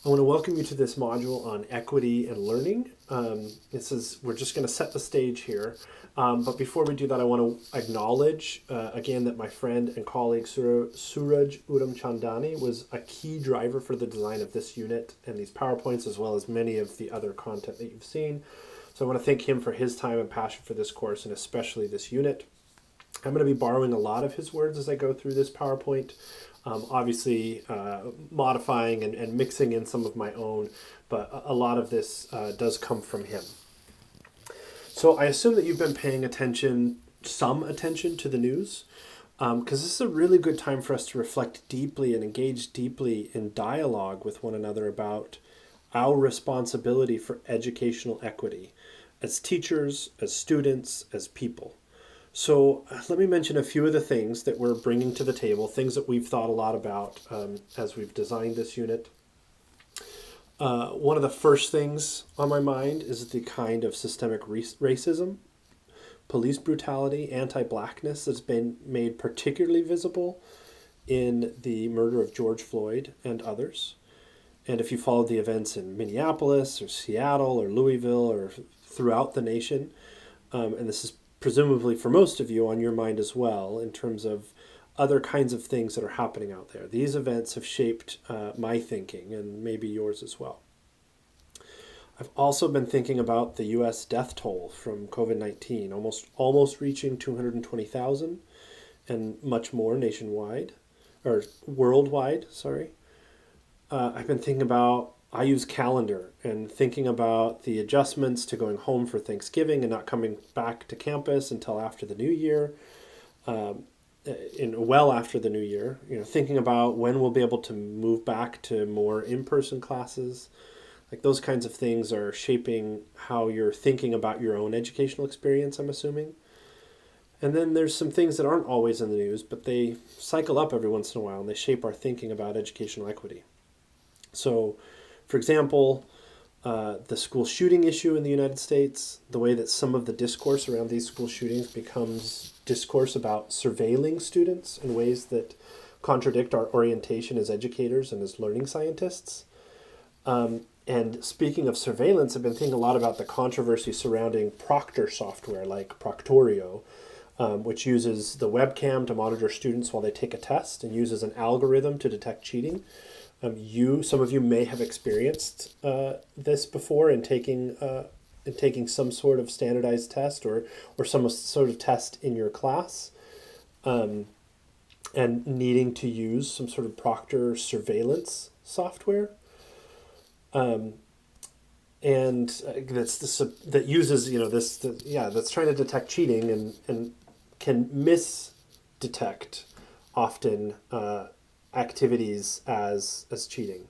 I want to welcome you to this module on equity and learning. We're just going to set the stage here. But before we do that, I want to acknowledge again that my friend and colleague Suraj Udamchandani was a key driver for the design of this unit and these PowerPoints, as well as many of the other content that you've seen. So I want to thank him for his time and passion for this course, and especially this unit. I'm going to be borrowing a lot of his words as I go through this PowerPoint. Obviously modifying and mixing in some of my own, but a lot of this does come from him. So I assume that you've been paying some attention to the news, because this is a really good time for us to reflect deeply and engage deeply in dialogue with one another about our responsibility for educational equity as teachers, as students, as people. So let me mention a few of the things that we're bringing to the table, things that we've thought a lot about as we've designed this unit. One of the first things on my mind is the kind of systemic racism, police brutality, anti-blackness that's been made particularly visible in the murder of George Floyd and others. And if you followed the events in Minneapolis or Seattle or Louisville or throughout the nation, and this is presumably for most of you on your mind as well in terms of other kinds of things that are happening out there. These events have shaped my thinking and maybe yours as well. I've also been thinking about the U.S. death toll from COVID-19, almost reaching 220,000 and much more nationwide, or worldwide, sorry. I've been thinking about I use Calendar and thinking about the adjustments to going home for Thanksgiving and not coming back to campus until after the new year, well after the new year, thinking about when we'll be able to move back to more in-person classes. Like those kinds of things are shaping how you're thinking about your own educational experience, I'm assuming. And then there's some things that aren't always in the news, but they cycle up every once in a while and they shape our thinking about educational equity. So, for example, the school shooting issue in the United States, the way that some of the discourse around these school shootings becomes discourse about surveilling students in ways that contradict our orientation as educators and as learning scientists. And speaking of surveillance, I've been thinking a lot about the controversy surrounding proctor software like Proctorio, which uses the webcam to monitor students while they take a test and uses an algorithm to detect cheating. Some of you may have experienced this before in taking some sort of standardized test or some sort of test in your class, and needing to use some sort of proctor surveillance software, and that uses that's trying to detect cheating and can misdetect often activities as cheating.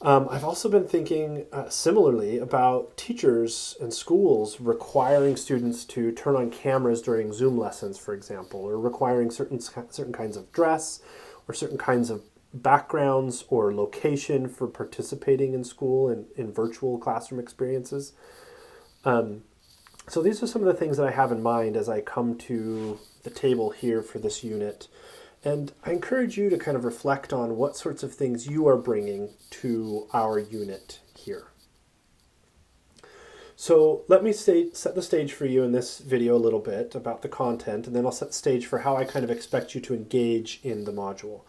I've also been thinking similarly about teachers and schools requiring students to turn on cameras during Zoom lessons, for example, or requiring certain kinds of dress or certain kinds of backgrounds or location for participating in school and in virtual classroom experiences. So these are some of the things that I have in mind as I come to the table here for this unit. And I encourage you to kind of reflect on what sorts of things you are bringing to our unit here. So let me set the stage for you in this video a little bit about the content, and then I'll set the stage for how I kind of expect you to engage in the module.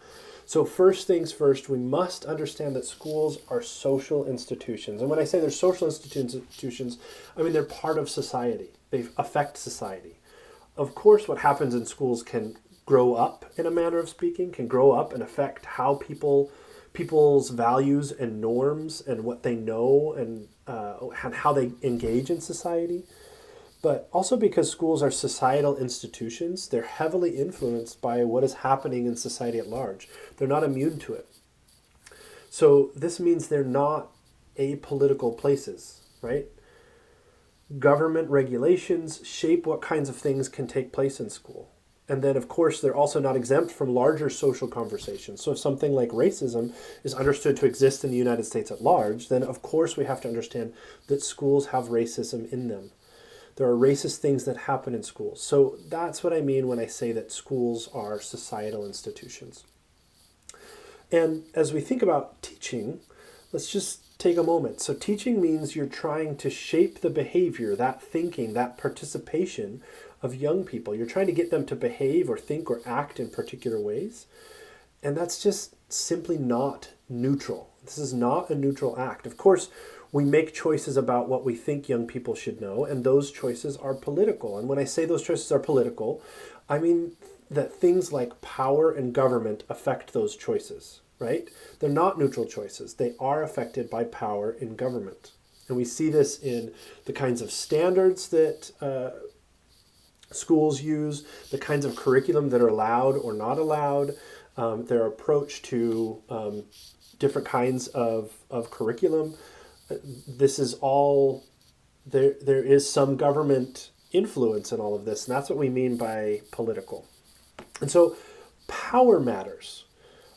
So first things first, we must understand that schools are social institutions. And when I say they're social institutions, I mean they're part of society. They affect society. Of course, what happens in schools can grow up, in a manner of speaking, can grow up and affect how people's values and norms and what they know and how they engage in society. But also because schools are societal institutions, they're heavily influenced by what is happening in society at large. They're not immune to it. So this means they're not apolitical places, right? Government regulations shape what kinds of things can take place in school. And then, of course, they're also not exempt from larger social conversations. So if something like racism is understood to exist in the United States at large, then of course we have to understand that schools have racism in them. There are racist things that happen in schools. So that's what I mean when I say that schools are societal institutions. And as we think about teaching, let's just take a moment. So teaching means you're trying to shape the behavior, that thinking, that participation of young people. You're trying to get them to behave or think or act in particular ways. And that's just simply not neutral. This is not a neutral act. Of course, we make choices about what we think young people should know, and those choices are political. And when I say those choices are political, I mean that things like power and government affect those choices, right? They're not neutral choices. They are affected by power and government. And we see this in the kinds of standards that schools use, the kinds of curriculum that are allowed or not allowed, their approach to different kinds of curriculum. This is all, there is some government influence in all of this, and that's what we mean by political. And so power matters.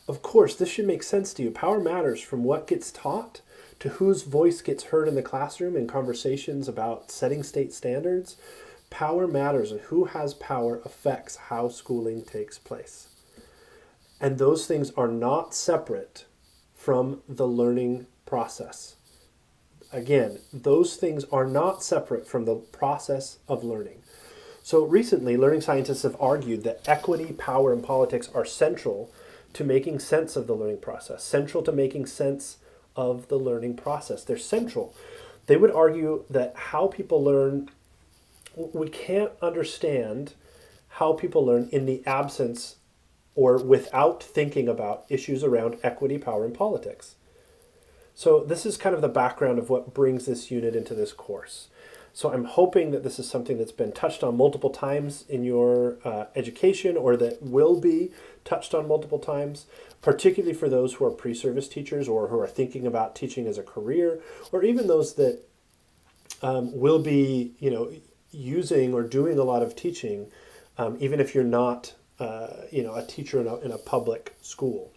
Of course, this should make sense to you. Power matters from what gets taught to whose voice gets heard in the classroom in conversations about setting state standards. Power matters, and who has power affects how schooling takes place. And those things are not separate from the learning process. Again, those things are not separate from the process of learning. So recently, learning scientists have argued that equity, power, and politics are central to making sense of the learning process, central to making sense of the learning process. They're central. They would argue that how people learn, we can't understand how people learn in the absence or without thinking about issues around equity, power, and politics. So this is kind of the background of what brings this unit into this course. So I'm hoping that this is something that's been touched on multiple times in your education, or that will be touched on multiple times, particularly for those who are pre-service teachers or who are thinking about teaching as a career, or even those that will be, using or doing a lot of teaching, even if you're not, a teacher in a public school.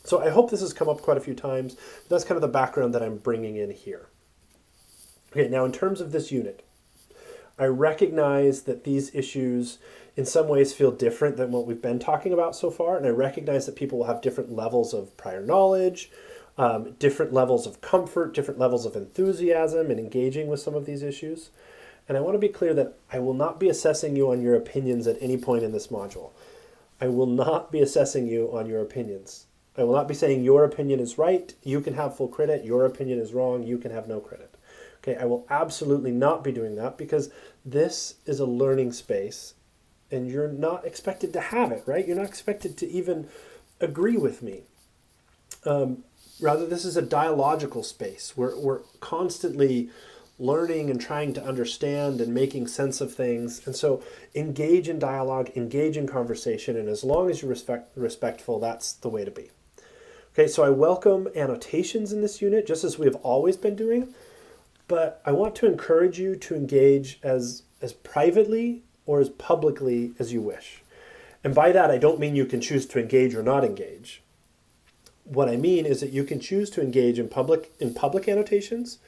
So I hope this has come up quite a few times. That's kind of the background that I'm bringing in here. Okay, now in terms of this unit, I recognize that these issues in some ways feel different than what we've been talking about so far, and I recognize that people will have different levels of prior knowledge, different levels of comfort, different levels of enthusiasm in engaging with some of these issues. And I want to be clear that I will not be assessing you on your opinions at any point in this module. I will not be assessing you on your opinions. I will not be saying your opinion is right, you can have full credit, your opinion is wrong, you can have no credit. Okay, I will absolutely not be doing that, because this is a learning space and you're not expected to have it, right? You're not expected to even agree with me. Rather, this is a dialogical space. We're constantly learning and trying to understand and making sense of things. And so engage in dialogue, engage in conversation, and as long as you're respectful, that's the way to be. Okay, so I welcome annotations in this unit, just as we have always been doing, but I want to encourage you to engage as privately or as publicly as you wish. And by that, I don't mean you can choose to engage or not engage. What I mean is that you can choose to engage in public annotations,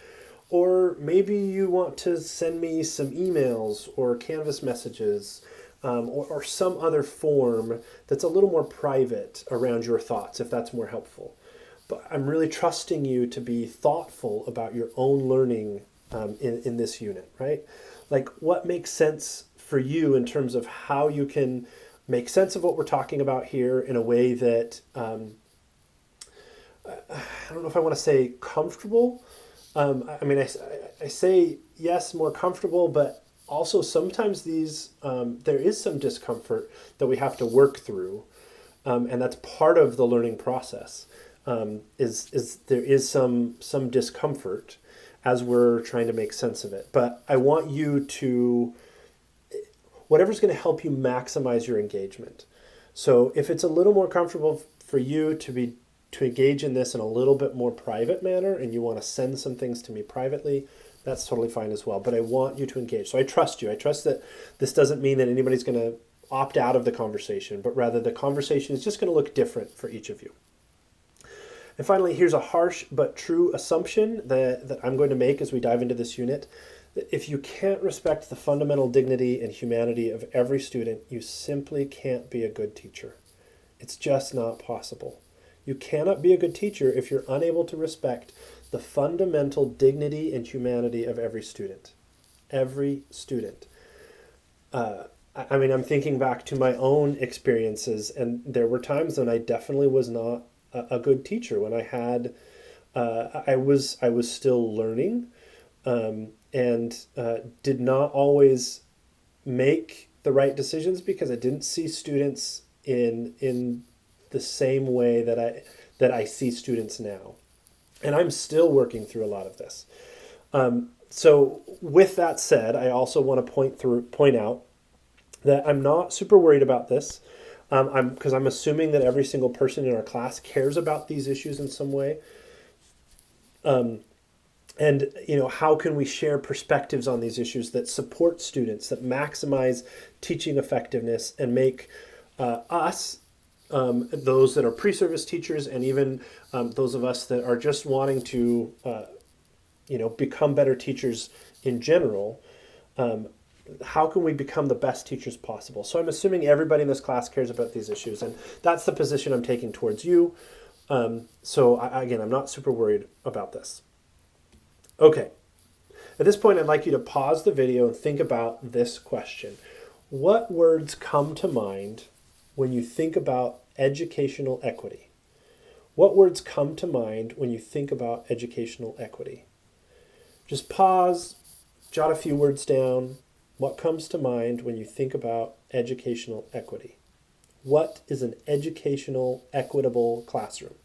or maybe you want to send me some emails or Canvas messages, or some other form that's a little more private around your thoughts, if that's more helpful. But I'm really trusting you to be thoughtful about your own learning in this unit, right? Like, what makes sense for you in terms of how you can make sense of what we're talking about here in a way that, I don't know if I want to say comfortable. I say yes, more comfortable, but also sometimes there is some discomfort that we have to work through, and that's part of the learning process. Is there is some discomfort as we're trying to make sense of it. But I want you to, whatever's going to help you maximize your engagement. So if it's a little more comfortable for you to engage in this in a little bit more private manner, and you want to send some things to me privately, that's totally fine as well. But I want you to engage. So I trust you. I trust that this doesn't mean that anybody's going to opt out of the conversation, but rather the conversation is just going to look different for each of you. And finally, here's a harsh but true assumption that I'm going to make as we dive into this unit. That if you can't respect the fundamental dignity and humanity of every student, you simply can't be a good teacher. It's just not possible. You cannot be a good teacher if you're unable to respect the fundamental dignity and humanity of every student. Every student. I mean, I'm thinking back to my own experiences, and there were times when I definitely was not a good teacher. When I was still learning, and did not always make the right decisions because I didn't see students in the same way that I see students now, and I'm still working through a lot of this. So with that said, I also want to point out that I'm not super worried about this, because I'm assuming that every single person in our class cares about these issues in some way. And how can we share perspectives on these issues that support students, that maximize teaching effectiveness, and make us, those that are pre-service teachers, and even those of us that are just wanting to become better teachers in general, how can we become the best teachers possible? So I'm assuming everybody in this class cares about these issues, and that's the position I'm taking towards you. So again, I'm not super worried about this. Okay. At this point, I'd like you to pause the video and think about this question. What words come to mind when you think about educational equity? What words come to mind when you think about educational equity? Just pause, jot a few words down. What comes to mind when you think about educational equity? What is an educational, equitable classroom?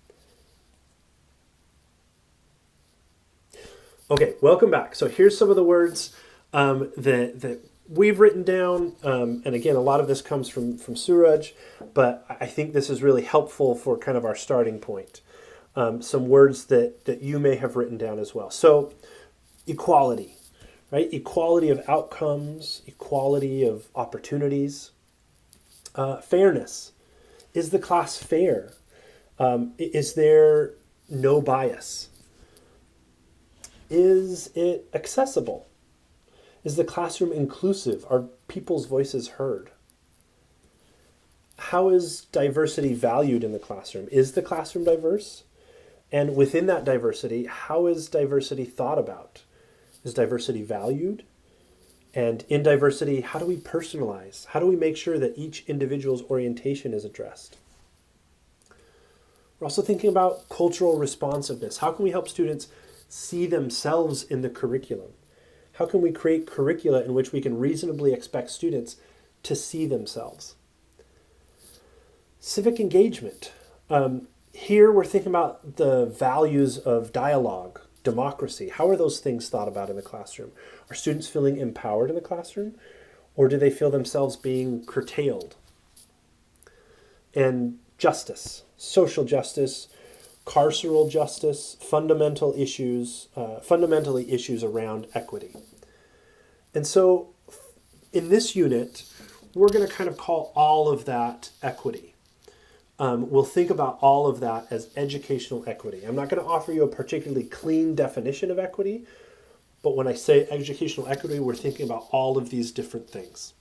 Okay, welcome back. So here's some of the words that we've written down. And again, a lot of this comes from Suraj, but I think this is really helpful for kind of our starting point. Some words that you may have written down as well. So equality, right? Equality of outcomes, equality of opportunities. Fairness. Is the class fair? Is there no bias? Is it accessible? Is the classroom inclusive? Are people's voices heard? How is diversity valued in the classroom? Is the classroom diverse? And within that diversity, how is diversity thought about? Is diversity valued? And in diversity, how do we personalize? How do we make sure that each individual's orientation is addressed? We're also thinking about cultural responsiveness. How can we help students see themselves in the curriculum? How can we create curricula in which we can reasonably expect students to see themselves? Civic engagement. Here we're thinking about the values of dialogue, democracy. How are those things thought about in the classroom? Are students feeling empowered in the classroom, or do they feel themselves being curtailed? And justice, social justice, carceral justice, fundamentally issues around equity. And so in this unit, we're going to kind of call all of that equity. We'll think about all of that as educational equity. I'm not going to offer you a particularly clean definition of equity, but when I say educational equity, we're thinking about all of these different things.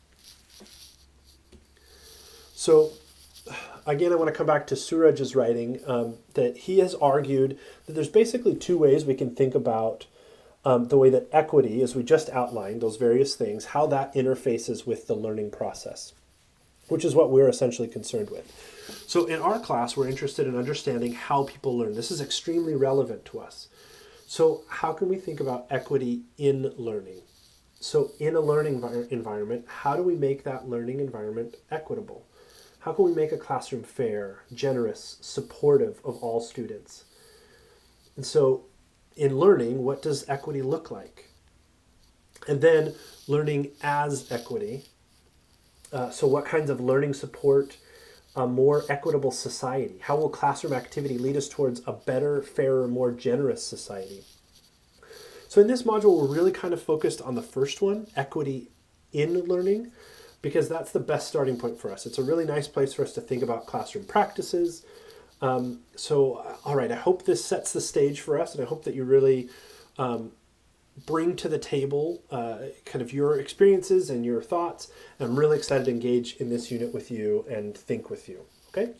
So again, I want to come back to Suraj's writing, that he has argued that there's basically two ways we can think about the way that equity, as we just outlined, those various things, how that interfaces with the learning process, which is what we're essentially concerned with. So in our class, we're interested in understanding how people learn. This is extremely relevant to us. So how can we think about equity in learning? So in a learning environment, how do we make that learning environment equitable? How can we make a classroom fair, generous, supportive of all students? And so in learning, what does equity look like? And then learning as equity. So what kinds of learning support a more equitable society? How will classroom activity lead us towards a better, fairer, more generous society? So in this module, we're really kind of focused on the first one, equity in learning, because that's the best starting point for us. It's a really nice place for us to think about classroom practices. All right, I hope this sets the stage for us, and I hope that you really bring to the table kind of your experiences and your thoughts. And I'm really excited to engage in this unit with you and think with you. Okay?